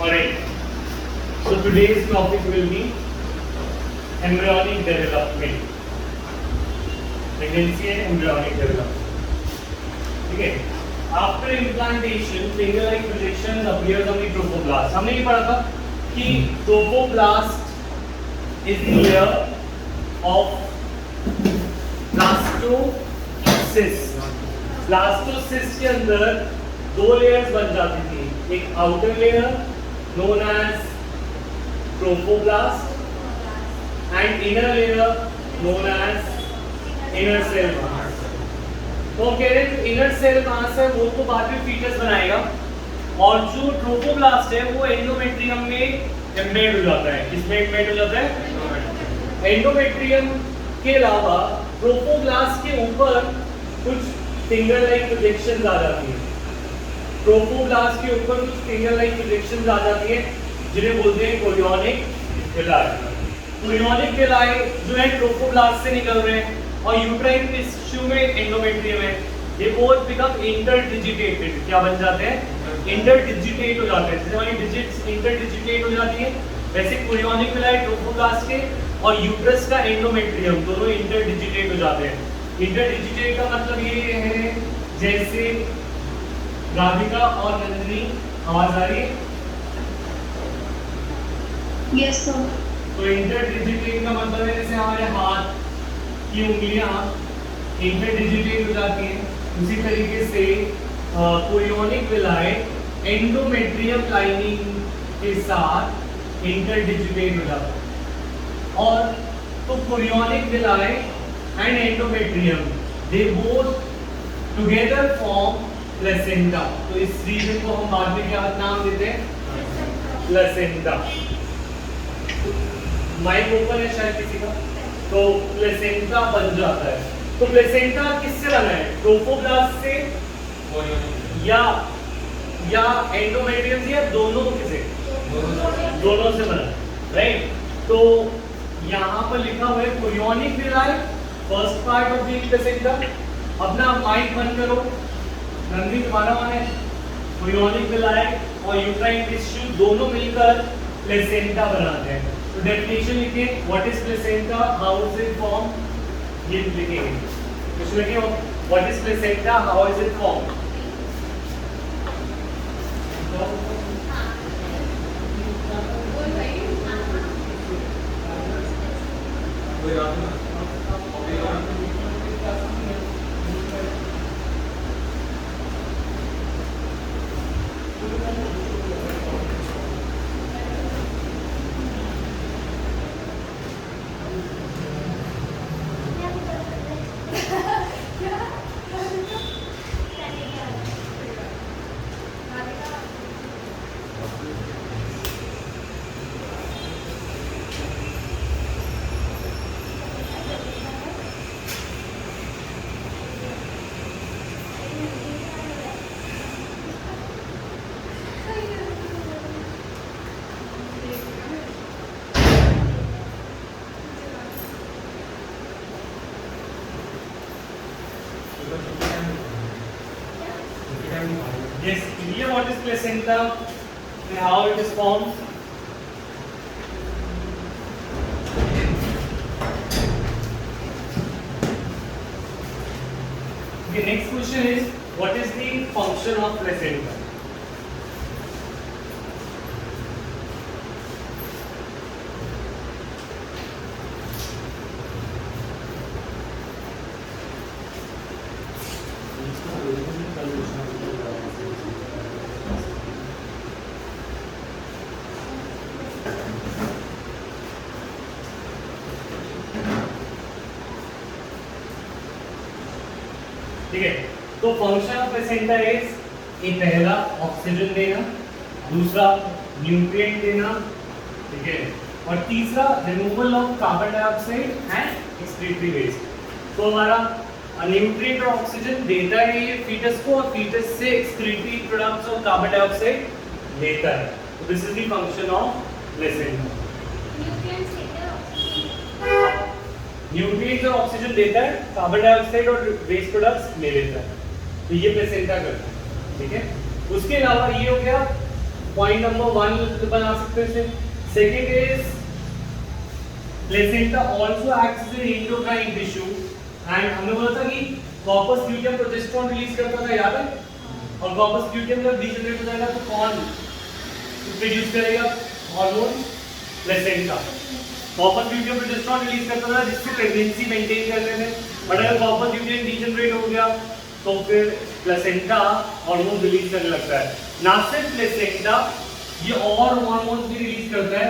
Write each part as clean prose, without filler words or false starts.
Alright. So today's topic will be embryonic development. Pregnancy and embryonic development. Okay. After implantation, finger-like projection appears on the trophoblast. हमने ये पढ़ा था कि trophoblast is the layer of blastocyst. Blastocyst के अंदर दो layers बन जाती थी, एक outer layer known as trophoblast and inner layer known as inner cell mass. तो हम कह रहे हैं इनर सेल मास है वो तो बाद में फीटस बनाएगा और जो ट्रोफोब्लास्ट है वो एंडोमेट्रियम में एम्बेड हो जाता है। किसमें एम्बेड हो जाता है? एंडोमेट्रियम के अलावा ट्रोफोब्लास्ट के ऊपर कुछ फिंगर लाइक प्रोजेक्शंस आ जाती हैं। ट्रोफोब्लास्ट के ऊपर कुछ फिंगर लाइक प्रोजेक्शंस आ जाती हैं जिन्हें बोलते हैं कोरियोनिक विलाई। कोरियोनिक विलाई जो है ट्रोफोब्लास्ट से निकल रहे हैं और यूट्राइन टिश्यू में एंडोमेट्रियम है, ये बोथ बिकम इंटरडिजिटेटेड। क्या बन जाते हैं? इंटरडिजिटेट हो जाते हैं। जैसे हमारी डिजिट्स इंटरडिजिटेट हो जाती है वैसे कोरियोनिक विलाई ट्रोफोब्लास्ट के और यूट्रस का एंडोमेट्रियम दोनों इंटरडिजिटेट हो जाते हैं। इंटरडिजिटेट का मतलब ये है जैसे राधिका और नंदिनी, आवाज आ रही है? Yes sir. तो इंटरडिजिटेट का मतलब है जैसे हमारे हाथ की उंगलियां इंटरडिजिटेट हो जाती हैं, उसी तरीके से कोरियोनिक विलाई एंडोमेट्रियम लाइनिंग के साथ इंटरडिजिटेट हो जाता है। और तो chorionic villi and endometrium they both together form placenta. तो इस रीजन को हम बाद में क्या नाम देते हैं? प्लेसेंटा। माइक ओपन है शायद किसी का, तो प्लेसेंटा बन जाता है। तो प्लेसेंटा किससे बना है? ट्रोफोब्लास्ट से या एंडोमेट्रियम से या दोनों से? दोनों से बना, राइट? तो यहाँ पर लिखा हुआ है chorionic villi first part of the placenta. अपना माइक बंद करो, नंदी तुम्हारा मान है। कोरियोनिक विलाई और यूट्राइन टिश्यू दोनों मिलकर प्लेसेंटा बनाते हैं। तो डेफिनेशन लिखिए, what is placenta, how is it form, ये लिखेंगे। कुछ लिखिए, what is placenta, how is it form. Yes, clear what is placenta and how it is formed. The next question is, what is the function of placenta? ठीक है, तो function of placenta is ये पहला oxygen देना, दूसरा nutrient देना, ठीक है, और तीसरा removal of carbon dioxide and excretory waste. तो हमारा न्यूट्रिएंट और ऑक्सीजन देता है ये फीटस को और फीटस से एक्सक्रीटरी प्रोडक्ट्स और कार्बन डाइऑक्साइड लेता है। तो this is the function of placenta. Nutrients और ऑक्सीजन देता है, कार्बन डाइऑक्साइड और वेस्ट प्रोडक्ट्स ले लेता है। तो ये प्लेसेंटा करता है, ठीक है। उसके अलावा ये हो गया पॉइंट नंबर 1 बना सकते हैं। Second is placenta also acts as an endocrine tissue and हमने बोला था कि कॉर्पस ल्यूटियम प्रोजेस्टेरोन रिलीज करता था, याद है? और कॉर्पस ल्यूटियम जब डीजनरेट हो जाएगा तो कौन प्रोड्यूस करेगा? Hormone placenta. Corpus luteum progesterone release करता था जिससे प्रेगनेंसी मेंटेन करने में, बट अगर कॉर्पस ल्यूटियम डीजनरेट हो गया तो फिर प्लेसेंटा हार्मोन रिलीज करने लगता है। ना सिर्फ प्लेसेंटा, ये और हार्मोन्स भी रिलीज करता है,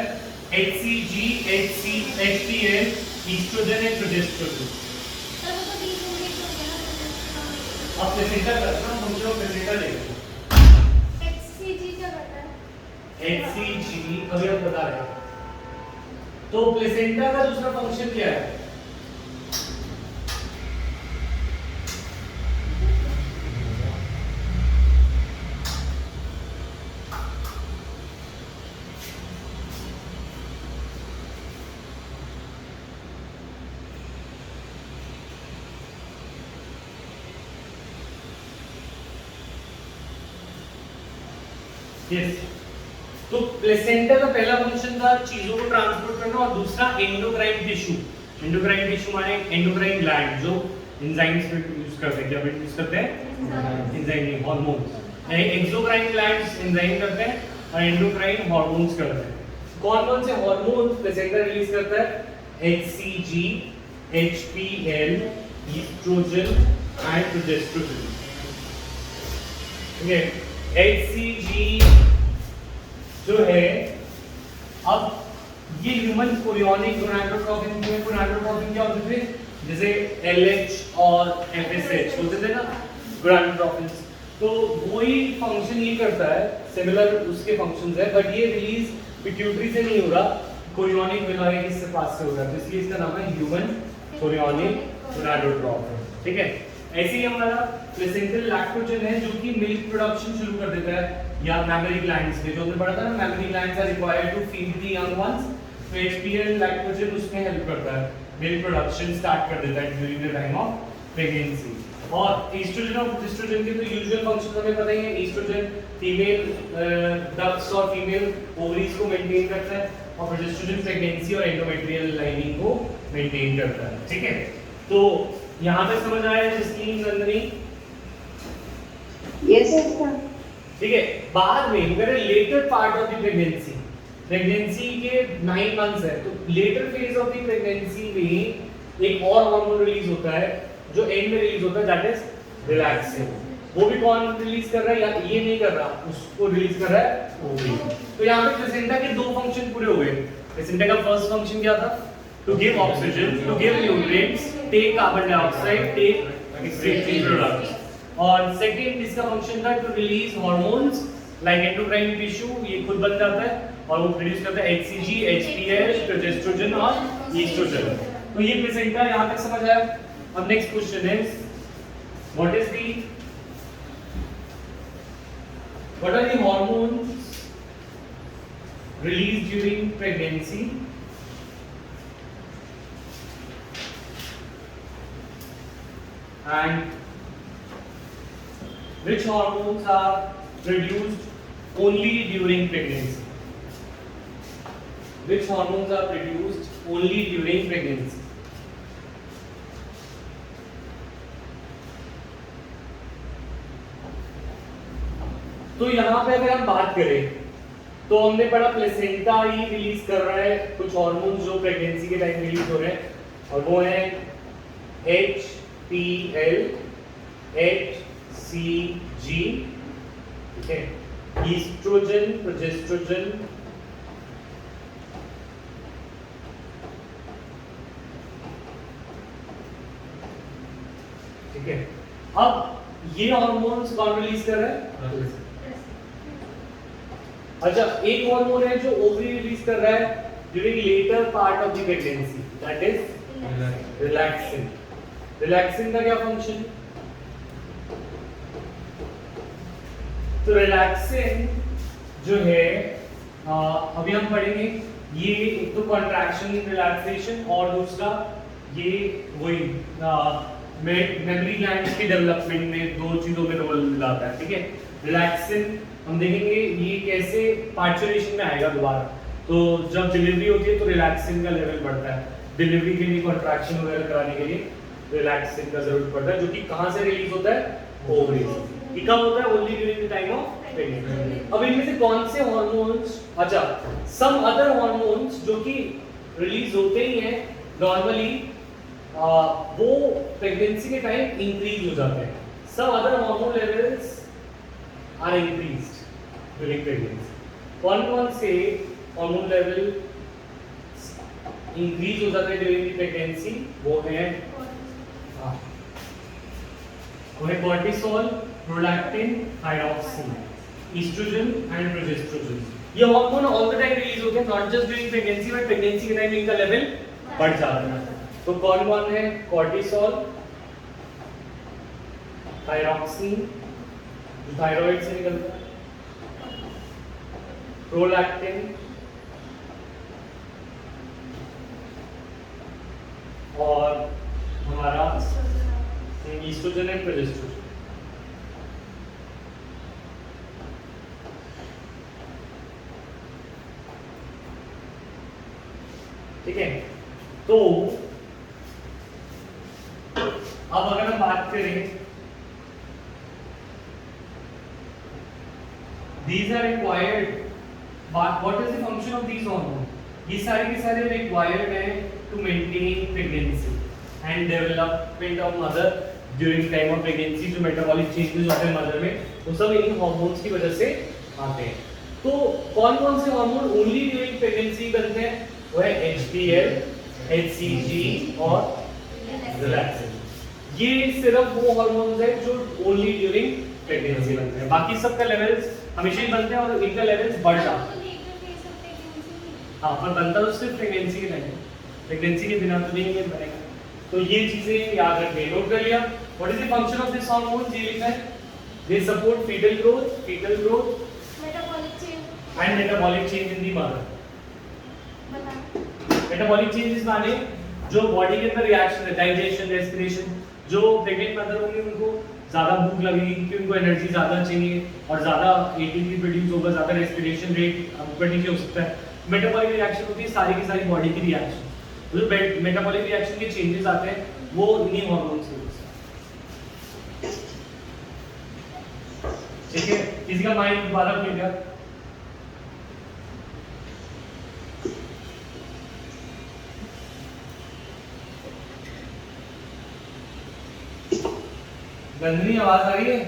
HCG, HPL, estrogen and progesterone. अब प्लेसेंटा करना हम लोग प्लेसेंटा लेंगे। HCG क्या करता है? HCG अभी हम बता रहे हैं। तो प्लेसेंटा का दूसरा फंक्शन क्या है? Yes. तो प्लेसेंटा का पहला फंक्शन था चीजों को ट्रांसपोर्ट करना और दूसरा एंडोक्राइन टिश्यू। एंडोक्राइन टिश्यू माने एंडोक्राइन ग्लैंड जो एंजाइम्स प्रोड्यूस करते हैं। क्या प्रोड्यूस करते हैं? एंजाइम नहीं, हार्मोन्स। एक्सोक्राइन ग्लैंड्स एंजाइम करते हैं और एंडोक्राइन हार्मोन्स करते हैं। कौन-कौन से हार्मोन्स प्लेसेंटा रिलीज करता है? HCG, HPL, estrogen and progesterone. ठीक है, HCG जो है, अब ये ह्यूमन कोरियोनिक गोनाडोट्रोपिन में गोनाडोट्रोपिन क्या होते थे? जैसे LH और FSH होते थे ना गोनाडोट्रोपिन। तो वही फंक्शन ये करता है, सिमिलर उसके फंक्शंस है, बट ये रिलीज पिट्यूटरी से नहीं हो रहा, कोरियोनिक विलायक इससे पास से हो रहा है, तो इसलिए इसका नाम है ह्यूमन कोरियोनिक गोनाडोट्रोपिन। ठीक है, ऐसे ही हमारा प्लेसेंटल लैक्टोजन है जो कि मिल्क प्रोडक्शन शुरू कर देता है, या मैमरी ग्लैंड्स में जो हमने पढ़ा था ना, mammary glands are required to feed the young ones, तो HPL लैक्टोजन उसमें हेल्प करता है, मिल्क प्रोडक्शन स्टार्ट कर देता है during the time of pregnancy. और ईस्ट्रोजन और प्रोजेस्टेरोन के तो यूजुअल फंक्शंस हमें पता ही है। ईस्ट्रोजन फीमेल डक्ट्स और फीमेल ओवरीज को मेंटेन करता है और प्रोजेस्टेरोन प्रेगनेंसी और एंडोमेट्रियल लाइनिंग को मेंटेन करता है। ठीक है, तो यहाँ पे समझ आया जिसकी नंदनी? Yes sir. ठीक है, बाद में अगर later part of the pregnancy, pregnancy के 9 मंथ्स है, तो later phase of the pregnancy में एक और हार्मोन रिलीज होता है जो एंड में रिलीज होता है, दैट इज रिलैक्सिन। वो भी कौन रिलीज कर रहा है? या ये नहीं कर रहा, उसको रिलीज कर रहा है ओवरी। तो यहाँ पे प्लेसेंटा के 2 फंक्शन पूरे हो गए। प्लेसेंटा का फर्स्ट फंक्शन क्या था? To give oxygen, to give nutrients, take carbon dioxide, take excretory products. और सेकंड इसका फंक्शन था to release hormones like endocrine tissue, ये खुद बन जाता है और वो प्रोड्यूस करता है HCG, HPL, प्रोजेस्टेरोन और ईस्ट्रोजन। तो ये प्लेसेंटा यहां तक समझ आया। अब next question is what are the hormones released during pregnancy and which hormones are produced only during pregnancy? Which hormones are produced only during pregnancy? तो यहाँ पे अगर हम बात करें तो हमने पढ़ा प्लेसेंटा ही रिलीज कर रहा है कुछ हार्मोन्स जो प्रेगनेंसी के टाइम रिलीज हो रहे हैं, और वो है HPL, HCG, ठीक है, ईस्ट्रोजन, प्रोजेस्टेरोन, ठीक है। अब ये हार्मोन्स कौन रिलीज कर रहा है? अच्छा, एक हार्मोन है जो ओवरी रिलीज कर रहा है during later part of the pregnancy, that is relaxin. Relaxin का क्या फंक्शन? तो रिलैक्सिन जो है अभी हम पढ़ेंगे, ये एक तो कॉन्ट्रैक्शन रिलैक्सेशन और दूसरा ये वही मेमोरी ग्लैंड्स के डेवलपमेंट में, दो चीजों में रोल मिलाता है। ठीक है, रिलैक्सिन हम देखेंगे ये कैसे पार्चुरेशन में आएगा दोबारा। तो जब डिलीवरी होती है तो रिलैक्सिन का लेवल बढ़ता है, डिलीवरी के लिए कॉन्ट्रैक्शन वगैरह कराने के लिए रिलैक्सिन का जरूरत पड़ता है, जो कि कहाँ से रिलीज होता है, ओवरी से। ये कब होता है, only during the time of pregnancy. अब इनमें से कौन से हार्मोन्स, अच्छा सम अदर हार्मोन्स जो कि रिलीज होते ही हैं नॉर्मली, वो प्रेगनेंसी के टाइम इंक्रीज हो जाते हैं। Some other hormone levels are increased during pregnancy. कौन कौन से हार्मोन लेवल इंक्रीज हो जाते हैं ड्यूरिंग प्रेगनेंसी, वो है cortisol, prolactin, thyroxine, estrogen and progesterone. ये hormone all the time release होते हैं, not just during pregnancy, but pregnancy के टाइम इनका लेवल बढ़ जाता है। तो कौन कौन है, कॉर्टिसोल, थायरॉक्सिन जो थायराइड से निकलता है, प्रोलैक्टिन और हमारा ईस्ट्रोजन एंड प्रोजेस्टेरोन। ठीक है, तो अब अगर हम बात करें, these are required, what is the function of these hormones? ये सारे के सारे required हैं to maintain pregnancy and development of mother during time of pregnancy। जो metabolic changes होते हैं mother में, वो सब इन hormones की वजह से आते हैं। तो कौन कौन से हार्मोन ओनली ड्यूरिंग प्रेगनेंसी बनते हैं, वो है HPL, HCG और रिलैक्सिन। ये सिर्फ वो हार्मोन्स है जो ओनली ड्यूरिंग प्रेगनेंसी बनते हैं, बाकी सबका लेवल्स हमेशा ही बनते हैं और इनका लेवल्स बढ़ जाते हैं। हाँ, पर बनता तो सिर्फ प्रेगनेंसी के टाइम, प्रेगनेंसी के बिना तो नहीं बनेगा। तो ये चीजें याद रखिए, नोट कर लिया। What is the function of this hormone, ये लिखना है, they support fetal growth and metabolic change in the mother. Metabolic changes माने जो बॉडी के अंदर रिएक्शन है, डाइजेशन, रेस्पिरेशन। जो प्रेग्नेंट मदर होंगी उनको ज्यादा भूख लगेगी क्योंकि उनको एनर्जी ज्यादा चाहिए और ज्यादा एटीपी प्रोड्यूस होगा, ज्यादा रेस्पिरेशन रेट ऊपर नीचे हो सकता है। मेटाबॉलिक रिएक्शन होती है सारी की सारी बॉडी की रिएक्शन, जो मेटाबॉलिक रिएक्शन के चेंजेस आते हैं वो इन्हीं हार्मोन्स की वजह से। ठीक है, किसी का माइंड दोबारा खुल गया? गंदनी आवाज आ रही है?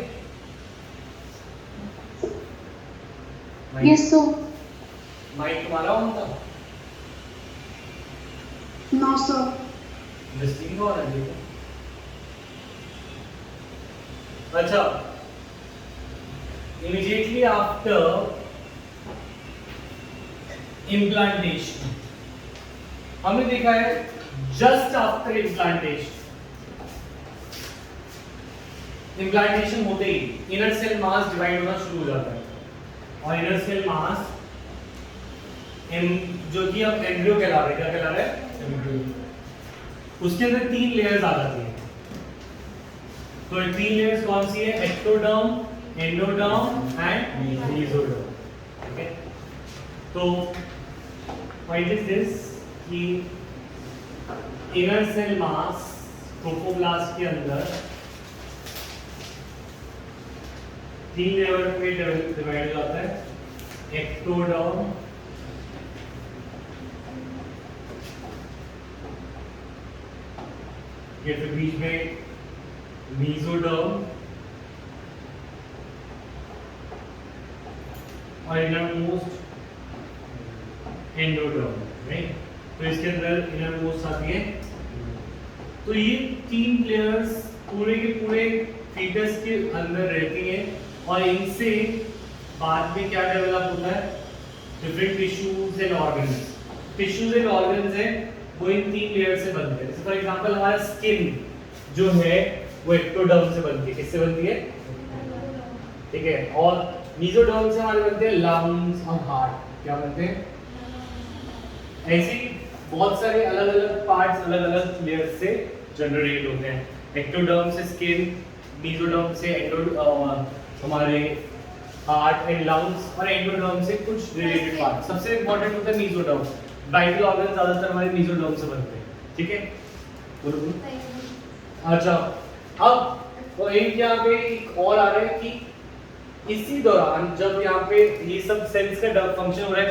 Yes sir. माइक तुम्हारा ऑन था? No sir. लिस्टिंग ऑन है देखो। अच्छा, immediately after implantation, हमने देखा है just after implantation, इम्प्लांटेशन होते ही इनर सेल मास डिवाइड होना शुरू हो जाता है और इनर सेल मास जो कि अब एम्ब्रियो कहला रहे, क्या कहला रहे हैं, एम्ब्रियो। उसके अंदर 3 लेयर्स आ जाती हैं। तो ये 3 लेयर्स कौन सी है, एक्टोडर्म, एंडोडर्म एंड मेसोडर्म। ठीक है, तो व्हाट इज दिस कि इनर सेल मास ट्रोफोब्लास्ट के अंदर 3 लेवल पे डिवाइड हो जाता है, एक्टोडर्म, ये फिर बीच में मेसोडर्म और इनर मोस्ट एंडोडर्म, राइट। तो इसके अंदर इनर मोस्ट आती है। तो ये 3 लेयर्स पूरे के पूरे फीटस के अंदर रहती हैं और इनसे बाद में क्या डेवलप होता है, different tissues and organs. Tissues and organs है वो इन 3 लेयर से बनते हैं। जैसे फॉर एग्जांपल हमारा स्किन जो है वो एक्टोडर्म से बनती है, किससे बनती है, ठीक है। और मेसोडर्म से हमारे बनते हैं लंग्स और हार्ट, क्या बनते हैं। ऐसे बहुत सारे अलग अलग पार्ट्स अलग अलग लेयर से जनरेट होते हैं। एक्टोडर्म से स्किन, मेसोडर्म से हमारे हार्ट एंड लंग्स और एंडोडर्म से कुछ रिलेटेड पार्ट। सबसे इंपॉर्टेंट होता है मेसोडर्म। वाइटल ऑर्गन ज्यादातर हमारे मेसोडर्म से बनते हैं, ठीक है। बोलो बोलो। अच्छा, अब तो एक यहाँ पे एक और आ रहा है कि इसी दौरान जब यहाँ पे ये सब सेल्स का फंक्शन हो रहा है,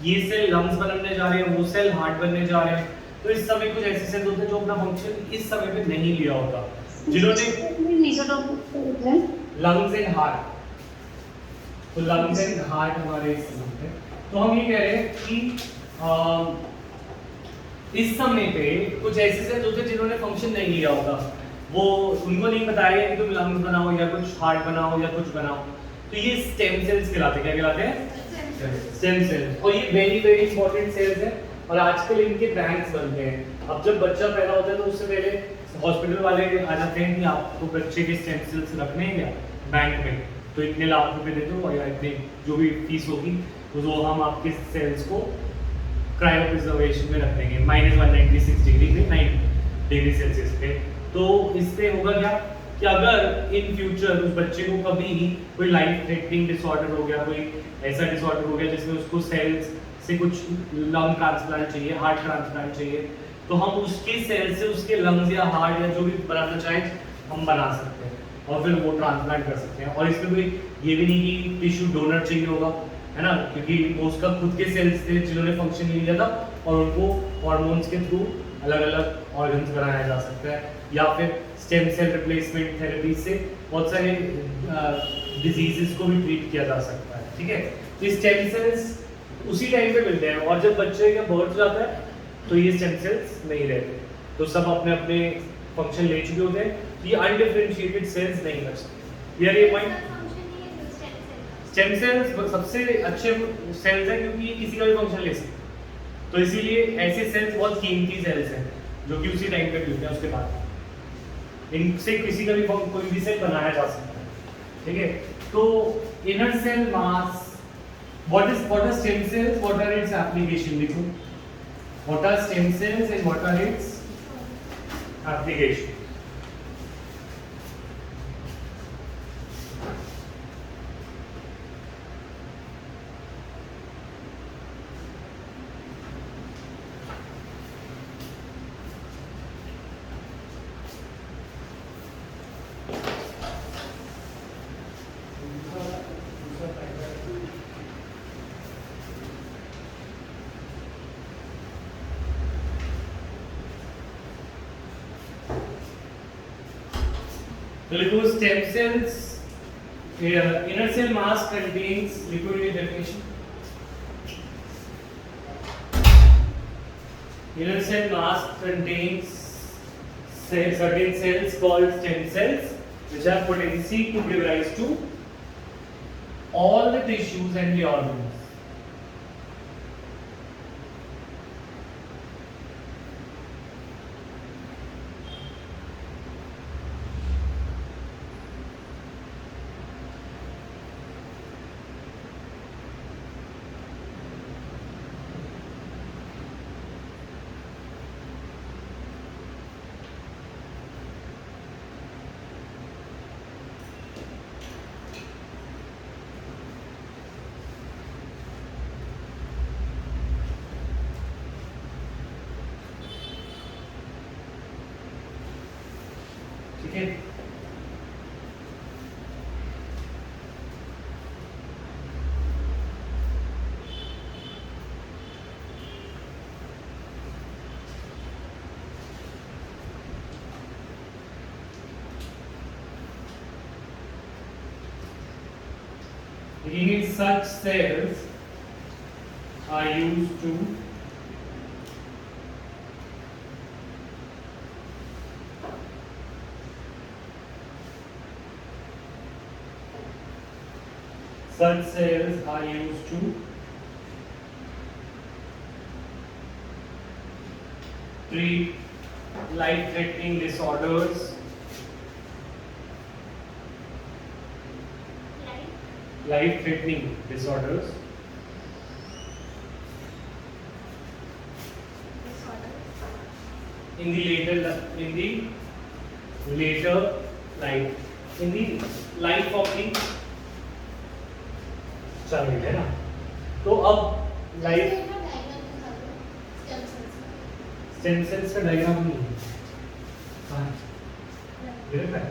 ये सेल लंग्स बनने जा रहे हैं, वो सेल हार्ट बनने जा रहे हैं, तो इस समय कुछ ऐसे सेल्स होते हैं जो अपना फंक्शन इस समय पे नहीं लिया होता, जिन्होंने मेसोडर्म लंग्स एंड हार्ट, तो लंग्स एंड हार्ट हमारे इस समय पे, तो हम ये कह रहे हैं कि इस समय पे कुछ ऐसे सेल्स होते हैं जिन्होंने फंक्शन नहीं लिया होगा, वो उनको नहीं बताया कि तुम लंग्स बनाओ या कुछ हार्ट बनाओ या कुछ बनाओ, तो ये स्टेम सेल्स कहलाते हैं। क्या कहलाते हैं? Stem cells. और ये वेरी वेरी इंपॉर्टेंट सेल्स हैं और आजकल इनके बैंक्स बनते हैं। अब जब बच्चा पैदा होता है तो उससे पहले हॉस्पिटल वाले आ जाते हैं कि आपको बच्चे के स्टेम सेल्स रखने हैं क्या बैंक में, तो इतने लाख रुपए दे दो या इतने जो भी फीस होगी, तो वो हम आपके सेल्स को क्रायो प्रिजर्वेशन में रख देंगे -196 डिग्री पे 9 डिग्री सेल्सियस पे। तो इससे होगा क्या कि अगर इन फ्यूचर उस बच्चे को कभी कोई लाइफ थ्रेटनिंग डिसऑर्डर हो गया, कोई ऐसा डिसऑर्डर हो गया जिसमें उसको सेल्स से कुछ लंग ट्रांसप्लांट चाहिए, हार्ट ट्रांसप्लांट चाहिए, तो हम उसके सेल से उसके लंग्स या हार्ट या जो भी बनाना चाहें हम बना सकते हैं और फिर वो ट्रांसप्लांट कर सकते हैं। और इसमें कोई ये भी नहीं कि टिश्यू डोनर चाहिए होगा, है ना, क्योंकि वो उसका खुद के सेल्स थे जिन्होंने फंक्शन नहीं लिया था और उनको हार्मोन्स के थ्रू अलग अलग ऑर्गन्स बनाया जा सकता है, या फिर स्टेम सेल रिप्लेसमेंट थेरेपी से बहुत सारे डिजीजेस को भी ट्रीट किया जा सकता है, ठीक है। तो स्टेम सेल्स उसी टाइम पे मिलते हैं और जब बच्चे का बर्थ जाता है तो ये स्टेम सेल्स नहीं रहते, तो सब अपने अपने फंक्शन ले चुके होते हैं, ये अनडिफरेंशिएटेड सेल्स नहीं कर सकते। क्लियर ये पॉइंट? स्टेम सेल्स सबसे अच्छे सेल्स हैं क्योंकि ये किसी का भी फंक्शन ले सकते हैं, तो इसीलिए ऐसे सेल्स बहुत कीमती सेल्स हैं जो कि उसी टाइम पे मिलते हैं, उसके बाद इनसे किसी का भी कोई भी सेल बनाया जा सकता है, ठीक है। तो inner cell mass, what are stem cells, what are its application, देखो what are stem cells and what are its application। तो लिखो stem cells, inner cell mass contains liquid definition, inner cell mass contains certain cells called stem cells which have potency to give rise to all the tissues and the organs। ठीक है। Such cells are used to treat life-threatening disorders, in the later life, in the life of the चल रही है ना। तो अब life stem cells का diagram नहीं है। हाँ ये है।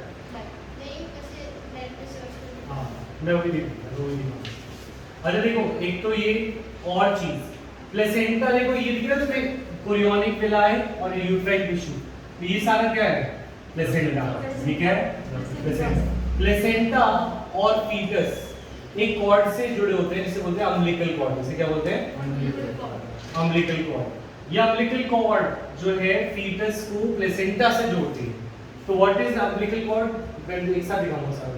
हाँ मैं वही दिखा। अच्छा देखो एक तो ये और चीज प्लेसेंटा, देखो ये दिख रहा है तुम्हें, कोरियोनिक विलाई और यूट्राइन टिश्यू, तो ये सारा क्या है? प्लेसेंटा। ठीक है, प्लेसेंटा और फीटस एक कॉर्ड से जुड़े होते हैं जिसे बोलते हैं अम्बिलिकल कॉर्ड। इसे क्या बोलते हैं? Umbilical cord. ये अम्बिलिकल कॉर्ड जो है फीटस को प्लेसेंटा से जोड़ती है। तो व्हाट इज अम्बिलिकल कॉर्ड? मैं एक साथ दिखाऊंगा सारा।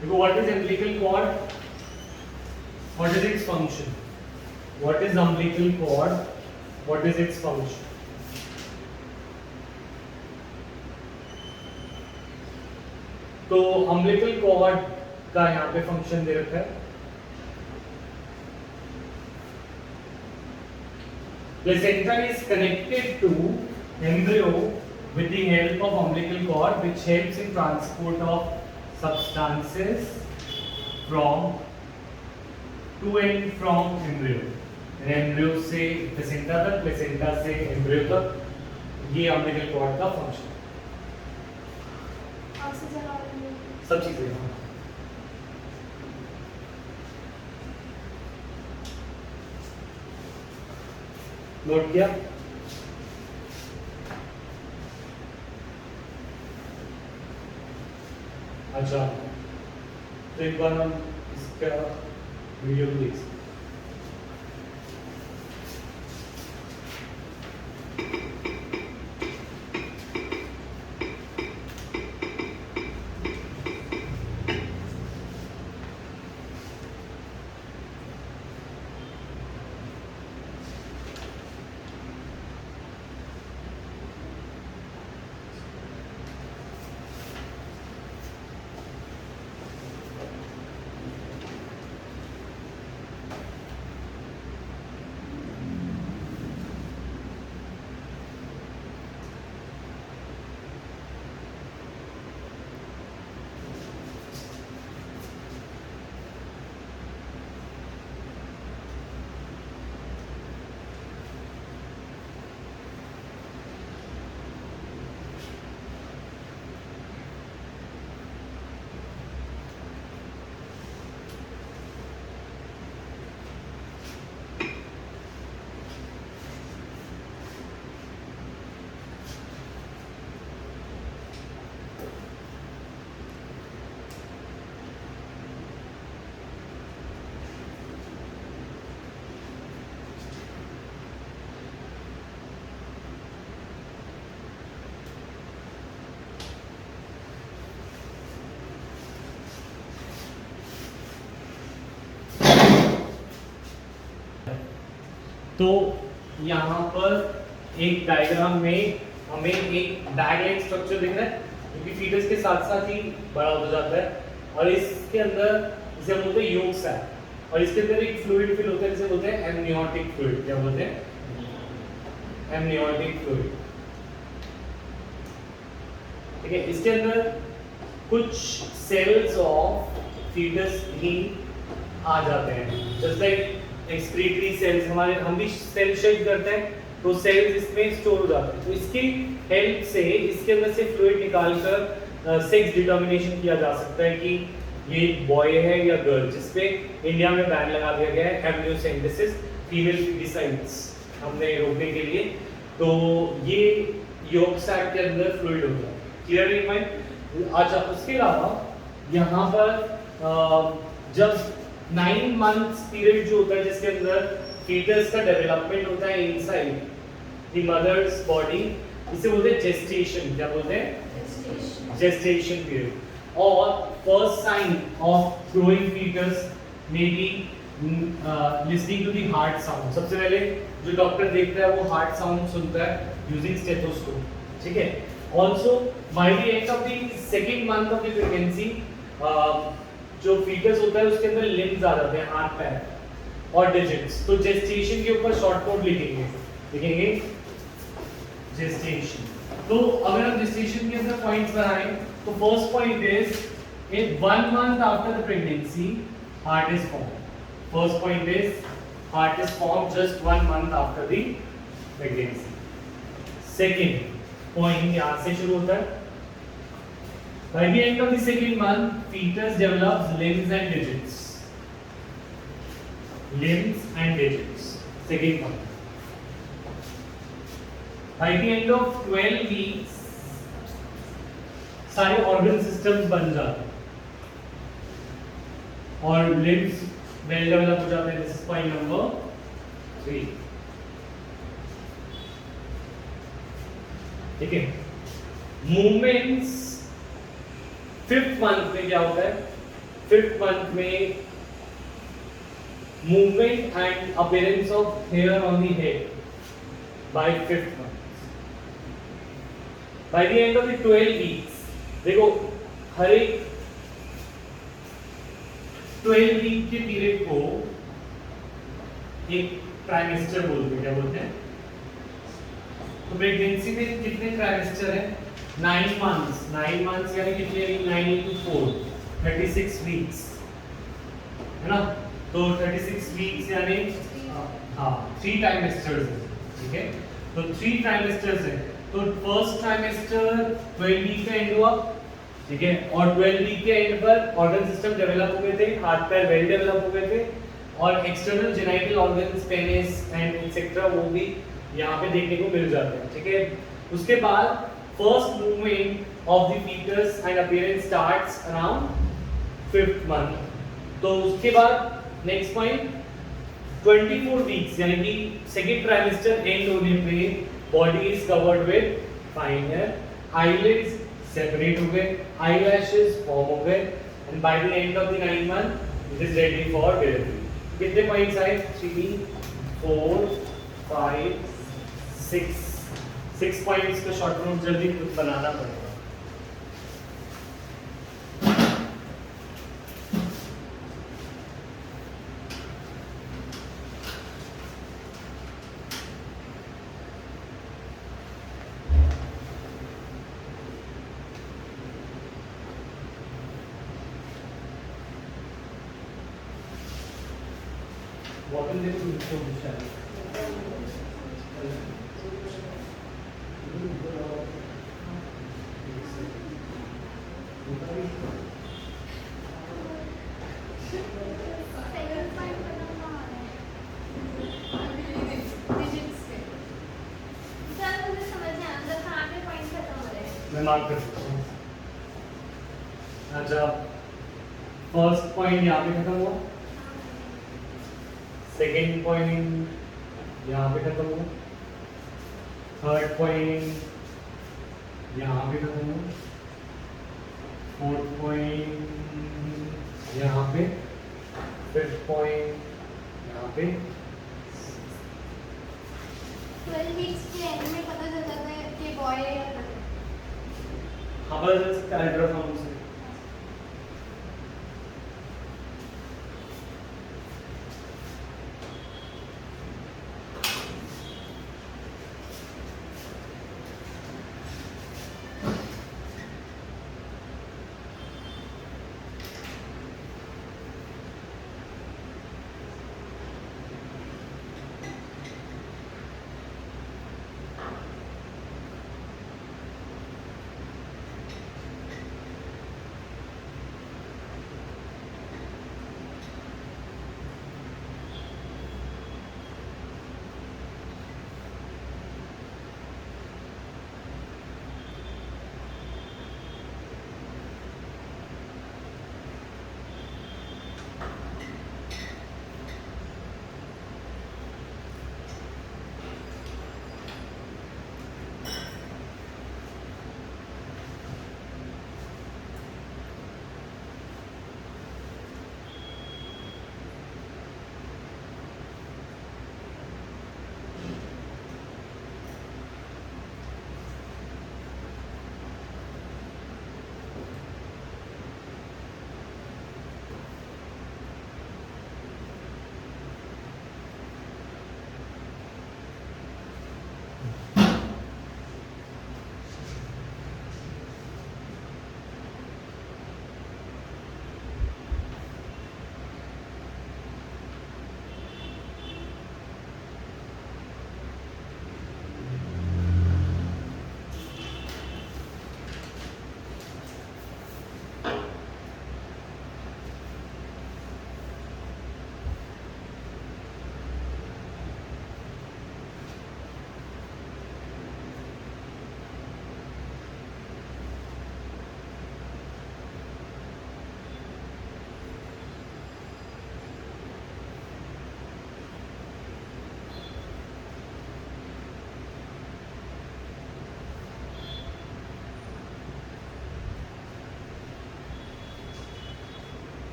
देखो what is umbilical cord, what is its function, what is umbilical cord, what is its function. तो अम्बिलिकल कॉर्ड का यहाँ पे फंक्शन दे रखा है। Placenta is connected to embryo with the help of umbilical cord, which helps in transport of substances from to and from embryo. Embryo से placenta तक, placenta से embryo तक, ये umbilical cord का function। सब चीजें हाँ। नोट किया? अच्छा तो एक बार हम इसका वीडियो देख सकते हैं। तो यहाँ पर एक डायग्राम में हमें एक बैग लाइक स्ट्रक्चर दिख रहा है क्योंकि फीटस के साथ साथ ही बड़ा हो जाता है और इसके अंदर इसे हम बोलते हैं योक सैक और इसके अंदर एक फ्लूइड फिल होता है जिसे बोलते हैं एमनियोटिक फ्लूइड। क्या बोलते हैं? Amniotic fluid. ठीक है, इसके अंदर कुछ सेल्स ऑफ फीटस ही आ जाते हैं जस्ट लाइक एक्सक्रीटरी सेल्स। हमारे हम भी सेल शेड करते हैं तो सेल्स इसमें स्टोर हो जाते हैं। तो इसकी हेल्प से इसके अंदर से फ्लूइड निकालकर सेक्स डिटर्मिनेशन किया जा सकता है कि ये बॉय है या गर्ल, जिसपे इंडिया में बैन लगा दिया गया है एमनियोसेंटेसिस फीमेल फीटिसाइड्स हमने रोकने के लिए। तो ये योक सैक के अंदर फ्लूइड होता है। Clear in mind? अच्छा, उसके अलावा यहाँ पर जब 9 मंथ्स पीरियड जो होता है जिसके अंदर फीटस का डेवलपमेंट होता है इनसाइड द मदर्स बॉडी, इसे बोलते हैं जेस्टेशन। क्या बोलते हैं? Gestation period. और first sign of growing fetus may be listening to the heart sound. सबसे पहले जो डॉक्टर देखता है वो हार्ट साउंड सुनता है यूजिंग स्टेथोस्कोप। ठीक है। Also bye the end of the second month of the pregnancy जो फीटस होता है उसके अंदर लिम्स आ जाते हैं, हाथ पैर और डिजिट्स। तो जेस्टेशन के ऊपर शॉर्ट नोट लिखेंगे जेस्टेशन। तो अगर हम जेस्टेशन के अंदर पॉइंट्स बनाएं तो first point is in 1 month after the pregnancy heart is form. First point is heart is formed just 1 month after the pregnancy. Second point यहाँ से शुरू होता है. By the end of the second month, fetus develops limbs and digits. Limbs and digits. Second point. By the end of 12 weeks, सारे organ systems बन जाते हैं और limbs well develop हो जाते हैं. This is point number 3. ठीक है. Movements फिफ्थ मंथ में क्या होता है? फिफ्थ मंथ में movement and appearance of hair on the head by fifth month. By the end of the 12 weeks, देखो हर एक 12 वीक के पीरियड को एक ट्राइमेस्टर बोलते हैं. क्या बोलते हैं? तो प्रेगनेंसी में कितने ट्राइमेस्टर हैं? 9 months. 9 months यानी कितने? 9 into 4 36 weeks है ना. तो 36 weeks यानी हाँ 3 ट्राइमेस्टर्स हैं. ठीक है. तो 3 ट्राइमेस्टर्स हैं. तो फर्स्ट ट्राइमेस्टर 12 वीक का एंड हुआ. ठीक है. और 12 वीक के एंड पर ऑर्गन सिस्टम डेवलप हो गए थे. हाथ पैर वेल डेवलप हो गए थे और external genital organs penis and etcetera वो भी यहाँ पे देखने को मिल जाते हैं. ठीक है. उसके बाद first movement of the fetus and appearance starts around fifth month. तो उसके बाद नेक्स्ट पॉइंट 24 वीक्स यानी कि सेकेंड ट्राइमेस्टर एंड होने पे body is covered with fine hair. Eyelids separate हो गए. आईलैशेस फॉर्म हो गए and by the end of the 9th month it is ready for delivery. कितने पॉइंट्स आए? 3 4 5 6 पॉइंट्स का शॉर्ट नोट जल्दी खुद बनाना पड़ेगा. बॉटल देखो इसको विशाल मैं मार्क कर सकता हूँ. अच्छा फर्स्ट पॉइंट यहाँ पे खत्म हुआ. सेकेंड पॉइंट यहाँ पे खत्म हुआ. थर्ड पॉइंट यहाँ पे खत्म हुआ. फोर्थ पॉइंट यहाँ पे. फिफ्थ पॉइंट यहाँ पे. 12 वीक्स के एंड में पता चल जाता है कि बॉय है या गर्ल. हाँ पता चल सकता है अल्ट्रासाउंड से.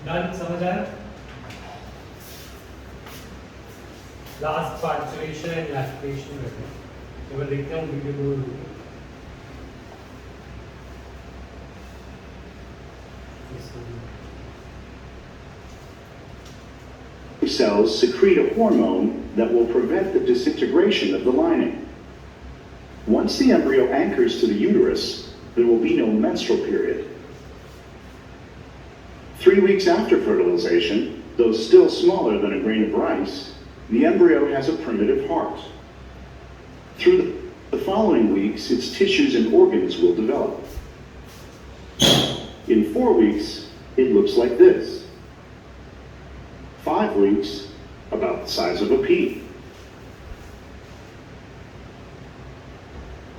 डन, समझ आया? लास्ट पार्चुरेशन एंड लैक्टेशन करते हैं। तो मैं देखता हूँ वीडियो बोल Cells secrete a hormone that will prevent the disintegration of the lining. Once the embryo anchors to the uterus, there will be no menstrual period. 3 weeks after fertilization, though still smaller than a grain of rice, the embryo has a primitive heart. Through the following weeks, its tissues and organs will develop. In 4 weeks, it looks like this. 5 weeks, about the size of a pea.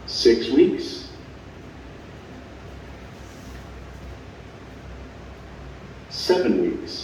6 weeks. 7 weeks.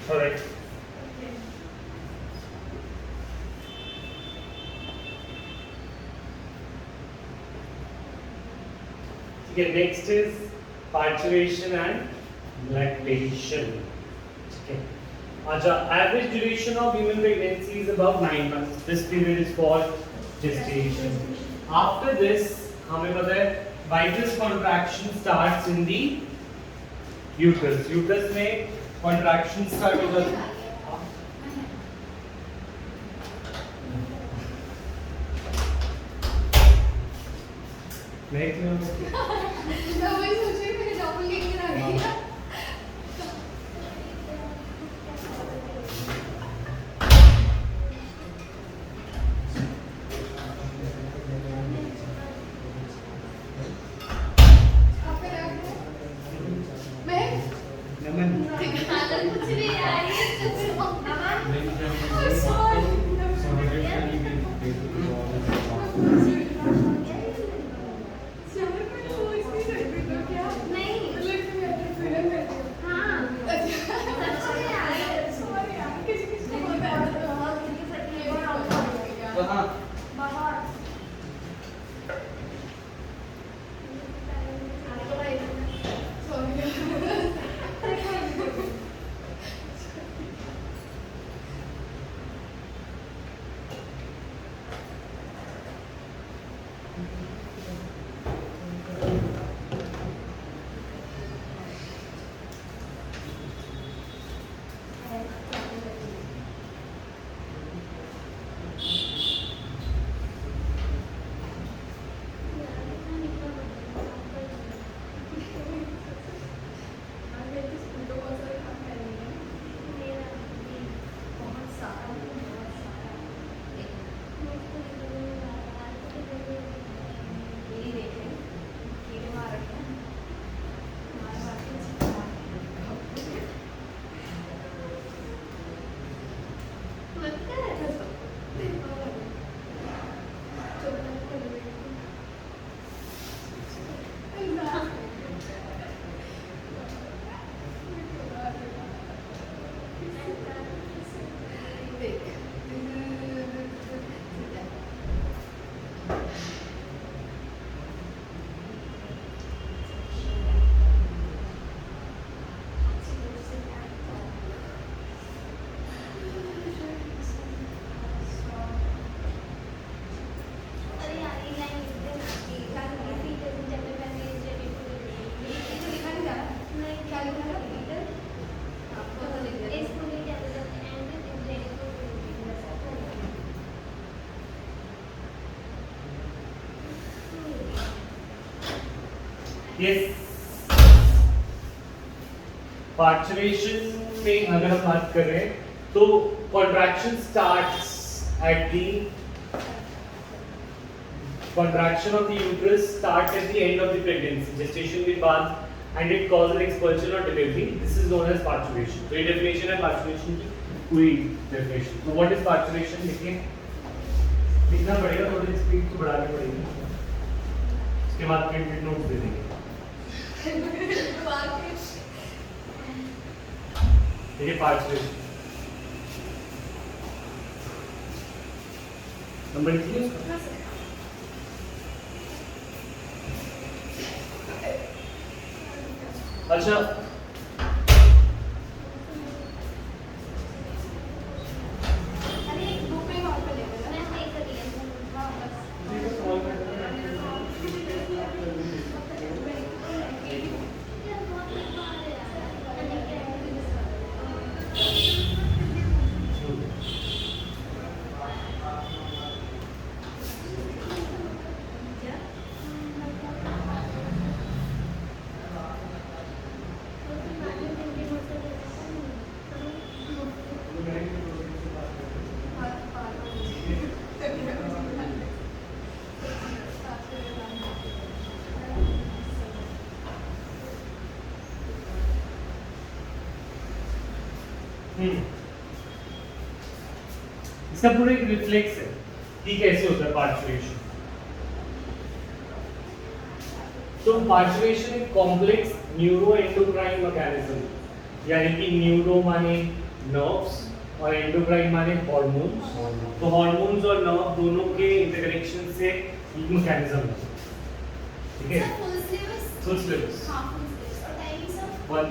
Correct. Okay, next is parturition and lactation. Okay. Average duration of human pregnancy is about 9 months. This period is called gestation. After this, हमें पता है vital contraction starts in the uterus. Uterus में contraction start हो जाता है. मैं वही सोच रही हूँ, मेरे डॉक्टर लेके आ गई। कुछ नहीं यार, यस पार्चुरेशन में अगर हम बात करें तो contraction starts at the contraction of the uterus starts at the end of the pregnancy, gestation के बाद and it causes expulsion or delivery. This is known as parturition. तो ये definition है parturition की पूरी definition. So what is parturition? लिखिए लिखना पड़ेगा, थोड़ी स्पीड को बढ़ानी पड़ेगी, उसके बाद प्रिंटेड नोट्स दे देंगे। देखिए parturition नंबर लिखिए उसका। अच्छा अरे बुक में वहाँ पे लेकर मैं देख रही इसका पूरा एक रिफ्लेक्स है कि कैसे होता है पार्चुरेशन। तो पार्चुरेशन एक कॉम्प्लेक्स न्यूरो एंडोक्राइन मैकेनिज्म, यानी कि न्यूरो माने नर्व्स और एंडोक्राइन माने हार्मोन्स। तो हार्मोन्स और नर्व दोनों के इंटरकनेक्शन से एक मैकेनिज्म है, ठीक है। फुल सिलेबस वन,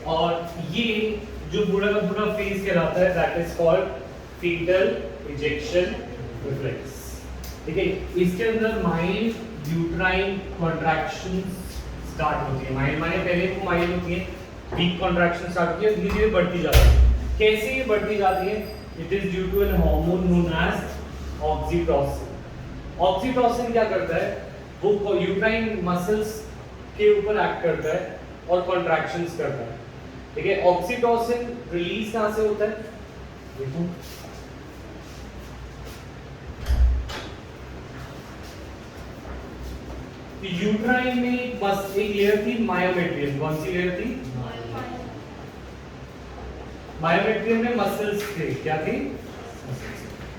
और ये जो पूरा का पूरा फेज कहलाता है that is called fetal ejection reflex, ठीक है। इसके अंदर माइल्ड यूट्राइन कॉन्ट्रैक्शंस स्टार्ट होती है। माइल्ड माने पहले वो माइल्ड होती है, वीक कॉन्ट्रैक्शन स्टार्ट होती है, धीरे धीरे बढ़ती जाती है। कैसे ये बढ़ती जाती है? It is due to an hormone known as oxytocin. Oxytocin क्या करता है? वो यूट्राइन मसल्स के ऊपर एक्ट करता है और कॉन्ट्रैक्शंस करता है, ठीक है। ऑक्सीटोसिन रिलीज कहां से होता है? देखो यूट्राइन में बस एक लेयर थी मायोमेट्रियम। कौन सी लेयर थी? मायोमेट्रियम में मसल्स थे, क्या थे?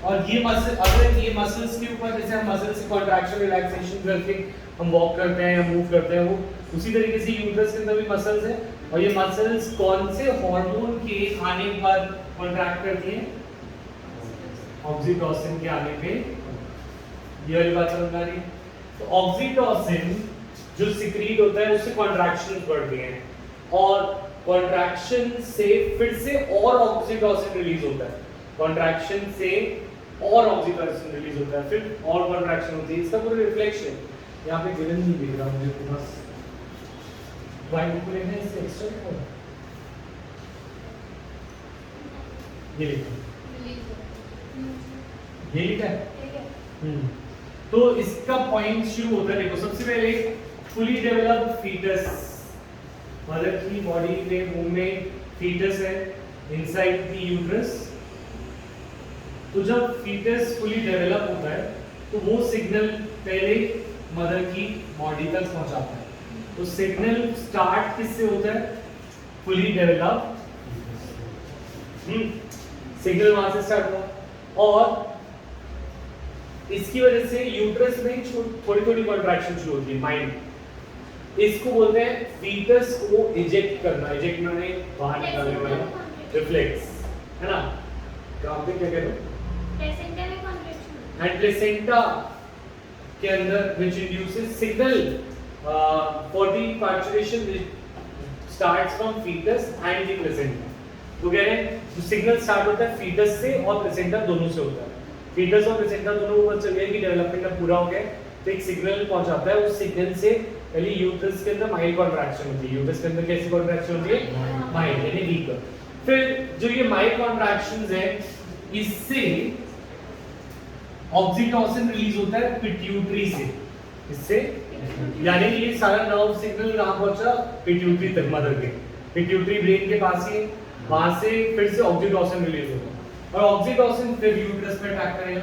और ये मसल, अगर ये मसल्स के ऊपर जैसे हम मसल्स से कॉन्ट्रैक्शन रिलैक्सेशन करके हम वॉक करते हैं या मूव करते हैं, वो उसी तरीके से यूट्रस के अंदर भी मसल्स हैं। और ये मसल्स कौन से हार्मोन के आने पर कॉन्ट्रैक्ट करती हैं? ऑक्सीटोसिन के आने पे। ये वाली बात समझ आ रही है? तो ऑक्सीटोसिन जो सिक्रीट होता है उससे कॉन्ट्रैक्शंस बढ़ती हैं, और कॉन्ट्रैक्शन से फिर से और ऑक्सीटोसिन रिलीज होता है। कॉन्ट्रैक्शन से और ऑक्सीटोसिन रिलीज होता है, फिर और कॉन्ट्रैक्शन होती है। इसका पूरा रिफ्लेक्शन यहाँ पे गिवन नहीं दिख रहा मुझे, बस वाइट को लेना है इससे एक्स्ट्रा ये लिखो, ये लिखा है। तो इसका पॉइंट शुरू होता है, देखो सबसे पहले फुली डेवलप्ड फीटस, मदर की बॉडी में वूम में फीटस है इनसाइड द यूट्रस। तो जब फीटस फुली डेवलप होता है तो वो सिग्नल पहले मदर की बॉडी तक पहुंचाता है। तो सिग्नल स्टार्ट किससे होता है? फुली डेवलप्ड सिग्नल वहां से स्टार्ट हुआ, और इसकी वजह से यूट्रस में थोड़ी थोड़ी कॉन्ट्रैक्शन शुरू होती है, माइंड। इसको बोलते हैं फीटस को इजेक्ट करना। इजेक्ट माने बाहर निकालने वाला रिफ्लेक्स, है ना। काम पे क्या कह रहे हो? प्लेसेंटा में कॉन्ट्रैक्शन, एंड प्लेसेंटा के अंदर which induces signal for the parturition starts from fetus and the placenta. तो कह रहे हैं जो सिग्नल स्टार्ट होता है फीटस से और प्लेसेंटा दोनों से होता है। फीटस और प्लेसेंटा दोनों ऊपर चल गए कि डेवलपमेंट अब पूरा हो गया, तो एक सिग्नल पहुंचाता है। उस सिग्नल से पहले यूट्रस के अंदर माइल्ड कॉन्ट्रैक्शन होती है। यूट्रस के अंदर कैसी कॉन्ट्रैक्शन होती है? माइल्ड, यानी वीक। फिर जो ये माइल्ड कॉन्ट्रैक्शंस है, इससे ऑक्सीटोसिन रिलीज होता है पिट्यूटरी से। इससे यानी ये सारा नर्व सिग्नल कहाँ पहुंचा, पिट्यूटरी तक मदर के, पिट्यूटरी ब्रेन के पास ही, वहां से फिर से ऑक्सीटोसिन रिलीज होगा और ऑक्सीटोसिन फिर यूट्रस पे अटैक करेगा,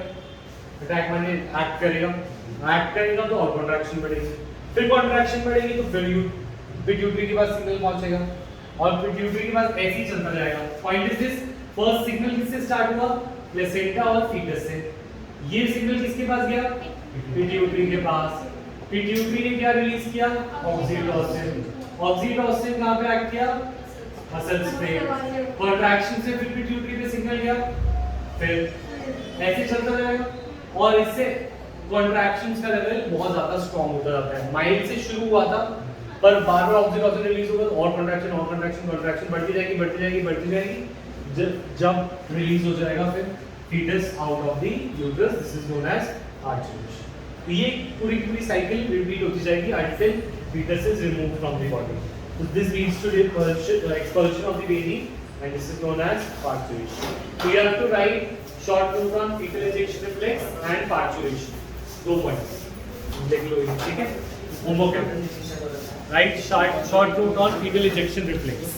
अटैक माने एक्ट करेगा तो और कॉन्ट्रैक्शन बढ़ेगी, फिर कॉन्ट्रैक्शन बढ़ेगी तो फिर पिट्यूटरी के पास सिग्नल पहुंचेगा और पिट्यूटरी के पास ऐसे ही चलता जाएगा। Point is this, first signal किससे स्टार्ट हुआ, प्लेसेंटा और फीटस से, ये सिग्नल किसके पास गया, पिट्यूटरी के पास, पिट्यूटरी ने क्या रिलीज किया, ऑक्सीटोसिन, ऑक्सीटोसिन कहां पे एक्ट किया, मसल्स पे, कॉन्ट्रैक्शन से फिर पिट्यूटरी पे सिग्नल गया, फिर ऐसे चलता जाएगा और इससे कॉन्ट्रैक्शंस का लेवल बहुत ज्यादा स्ट्रांग होता जाता है। माइल्ड से शुरू हुआ था पर बार बार ऑक्सीटोसिन रिलीज होगा तो और कॉन्ट्रैक्शन बढ़ती जाएगी, जब रिलीज हो जाएगा फिर fetus out of the uterus, this is known as आर्चुलेशन। तो ये पूरी साइकिल रिपीट होती जाएगी until fetus is removed from the body. So this leads to the expulsion of the baby and this is known as parturition. So you have to write short root on fetal ejection reflex and parturition. 2 points. देख लो ये, ठीक है? Homework है. Write short root on fetal ejection reflex.